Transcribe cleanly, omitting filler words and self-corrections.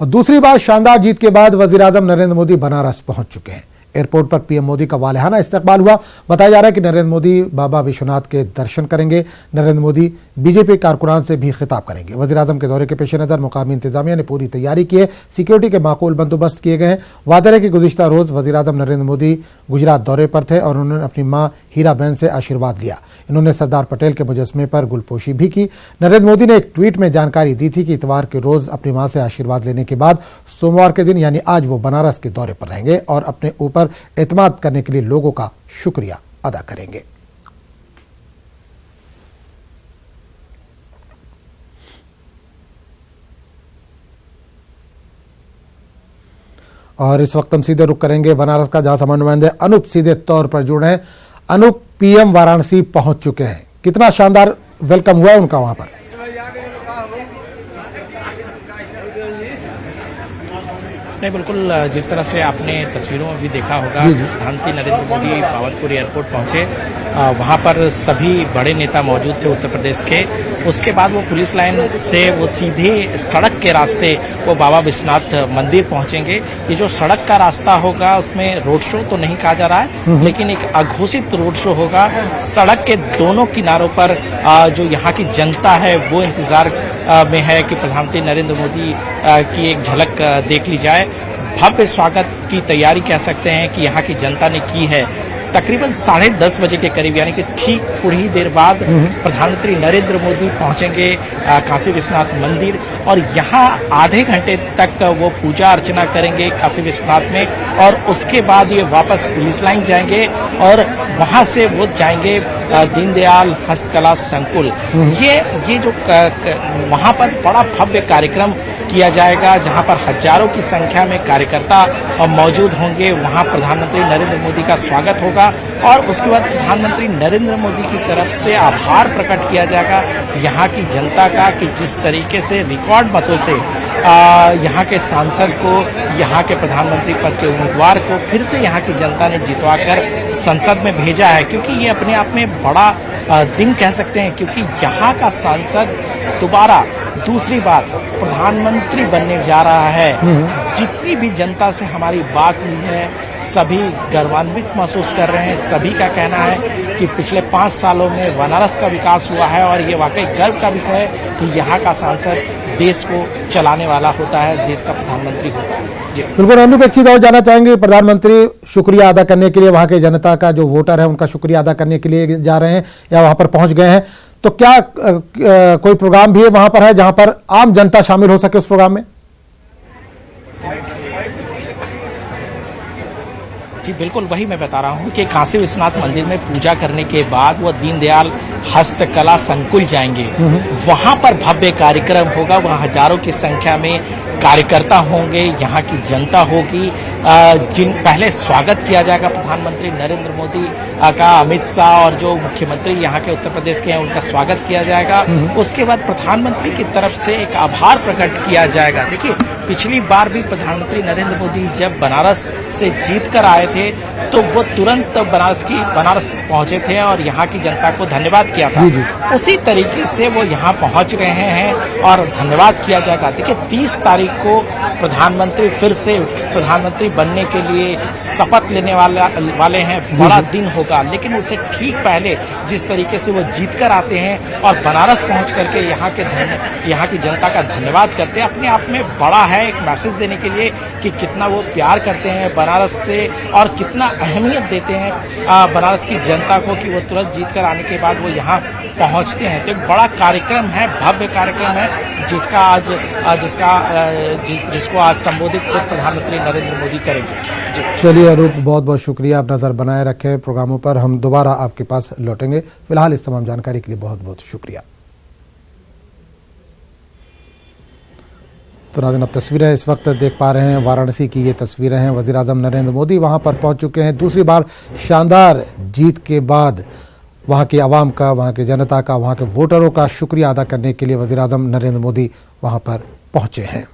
और दूसरी बार शानदार जीत के बाद वजीर-ए-आजम नरेंद्र मोदी बनारस पहुंच चुके हैं। एयरपोर्ट पर पीएम मोदी का वालिहाना इस्तकबाल हुआ। बताया जा रहा है कि नरेंद्र मोदी बाबा विश्वनाथ के दर्शन करेंगे। नरेंद्र मोदी बीजेपी कारकुनान से भी खिताब करेंगे। वजीर-ए-आजम के दौरे के पेश नजर मुकामी इंतजामिया ने पूरी तैयारी की है। सिक्योरिटी के माकूल बंदोबस्त किए गए हैं। वादे है कि गुज़िश्ता रोज वजीर-ए-आजम नरेंद्र मोदी गुजरात दौरे पर थे और उन्होंने अपनी मां हीराबेन से आशीर्वाद लिया। इन्होंने सरदार पटेल के मुजस्मे पर गुलपोशी भी की। नरेंद्र मोदी ने एक ट्वीट में जानकारी दी थी कि इतवार के रोज अपनी मां से आशीर्वाद लेने के बाद सोमवार के दिन यानी आज वो बनारस के दौरे पर रहेंगे और अपने ऊपर एतमाद करने के लिए लोगों का शुक्रिया अदा करेंगे। और इस वक्त हम सीधे रुख करेंगे बनारस का, जहां समन्वय अनूप सीधे तौर पर जुड़ रहे हैं। अनूप, पीएम वाराणसी पहुंच चुके हैं, कितना शानदार वेलकम हुआ है उनका वहां पर? नहीं, बिल्कुल जिस तरह से आपने तस्वीरों में भी देखा होगा, प्रधानमंत्री नरेंद्र मोदी बावनपुर एयरपोर्ट पहुंचे। वहां पर सभी बड़े नेता मौजूद थे उत्तर प्रदेश के। उसके बाद वो पुलिस लाइन से वो सीधे सड़क के रास्ते वो बाबा विश्वनाथ मंदिर पहुंचेंगे। ये जो सड़क का रास्ता होगा उसमें रोड शो तो नहीं कहा जा रहा है, लेकिन एक अघोषित रोड शो होगा। सड़क के दोनों किनारों पर जो यहाँ की जनता है वो इंतजार में है कि प्रधानमंत्री नरेंद्र मोदी की एक झलक देख ली जाए। भव्य स्वागत की तैयारी कह सकते हैं कि यहाँ की जनता ने की है। तकरीबन 10:30 बजे के करीब यानी कि ठीक थोड़ी ही देर बाद प्रधानमंत्री नरेंद्र मोदी पहुंचेंगे काशी विश्वनाथ मंदिर और यहाँ आधे घंटे तक वो पूजा अर्चना करेंगे काशी विश्वनाथ में और उसके बाद ये वापस पुलिस लाइन जाएंगे और वहां से वो जाएंगे दीनदयाल हस्तकला संकुल। ये जो वहां पर बड़ा भव्य कार्यक्रम किया जाएगा, जहां पर हजारों की संख्या में कार्यकर्ता मौजूद होंगे। वहां प्रधानमंत्री नरेंद्र मोदी का स्वागत होगा और उसके बाद प्रधानमंत्री नरेंद्र मोदी की तरफ से आभार प्रकट किया जाएगा यहाँ की जनता का कि जिस तरीके से रिकॉर्ड मतों से यहाँ के सांसद को, यहाँ के प्रधानमंत्री पद के उम्मीदवार को फिर से यहाँ की जनता ने जितवाकर संसद में भेजा है। क्योंकि ये अपने आप में बड़ा दिन कह सकते हैं, क्योंकि यहाँ का सांसद दोबारा दूसरी बार प्रधानमंत्री बनने जा रहा है। जितनी भी जनता से हमारी बात हुई है सभी गर्वान्वित महसूस कर रहे हैं। सभी का कहना है कि पिछले 5 सालों में बनारस का विकास हुआ है और ये वाकई गर्व का विषय है कि यहाँ का सांसद देश को चलाने वाला होता है, देश का प्रधानमंत्री होता है। जी बिल्कुल। अनूप, एक चीज और जानना चाहेंगे, प्रधानमंत्री शुक्रिया अदा करने के लिए वहां के जनता का जो वोटर है उनका शुक्रिया अदा करने के लिए जा रहे हैं या वहां पर पहुंच गए हैं, तो क्या कोई प्रोग्राम भी है वहां पर है जहां पर आम जनता शामिल हो सके उस प्रोग्राम में? जी बिल्कुल, वही मैं बता रहा हूँ कि काशी विश्वनाथ मंदिर में पूजा करने के बाद वो दीनदयाल हस्तकला संकुल जाएंगे। वहां पर भव्य कार्यक्रम होगा, वहां हजारों की संख्या में कार्यकर्ता होंगे, यहाँ की जनता होगी। जिन पहले स्वागत किया जाएगा प्रधानमंत्री नरेंद्र मोदी का, अमित शाह और जो मुख्यमंत्री यहाँ के उत्तर प्रदेश के हैं उनका स्वागत किया जाएगा। उसके बाद प्रधानमंत्री की तरफ से एक आभार प्रकट किया जाएगा। देखिए, पिछली बार भी प्रधानमंत्री नरेंद्र मोदी जब बनारस से जीत कर आए थे तो वो तुरंत बनारस पहुंचे थे और यहाँ की जनता को धन्यवाद किया था। उसी तरीके से वो यहाँ पहुंच रहे हैं और धन्यवाद किया जाएगा। देखिए, 30 तारीख को प्रधानमंत्री फिर से प्रधानमंत्री बनने के लिए शपथ लेने वाले हैं। बड़ा दिन होगा, लेकिन उससे ठीक पहले जिस तरीके से वो जीत कर आते हैं और बनारस पहुंच करके यहाँ की जनता का धन्यवाद करते हैं, अपने आप में बड़ा है एक मैसेज देने के लिए कि कितना वो प्यार करते हैं बनारस से और कितना अहमियत देते हैं बनारस की जनता को कि वो तुरंत जीत कर आने के बाद वो यहाँ पहुँचते हैं। तो एक बड़ा कार्यक्रम है, भव्य कार्यक्रम है जिसको आज संबोधित प्रधानमंत्री नरेंद्र मोदी करेंगे। चलिए अनूप, बहुत बहुत शुक्रिया। आप नजर बनाए रखें प्रोग्रामों पर, हम दोबारा आपके पास लौटेंगे। फिलहाल इस तमाम जानकारी के लिए बहुत बहुत शुक्रिया। तो नाज़रीन, अब तस्वीरें इस वक्त देख पा रहे हैं, वाराणसी की ये तस्वीरें हैं। वज़ीर-ए-आज़म नरेंद्र मोदी वहां पर पहुंच चुके हैं। दूसरी बार शानदार जीत के बाद वहां की आवाम का, वहां की जनता का, वहां के वोटरों का शुक्रिया अदा करने के लिए वज़ीर-ए-आज़म नरेंद्र मोदी वहां पर पहुंचे हैं।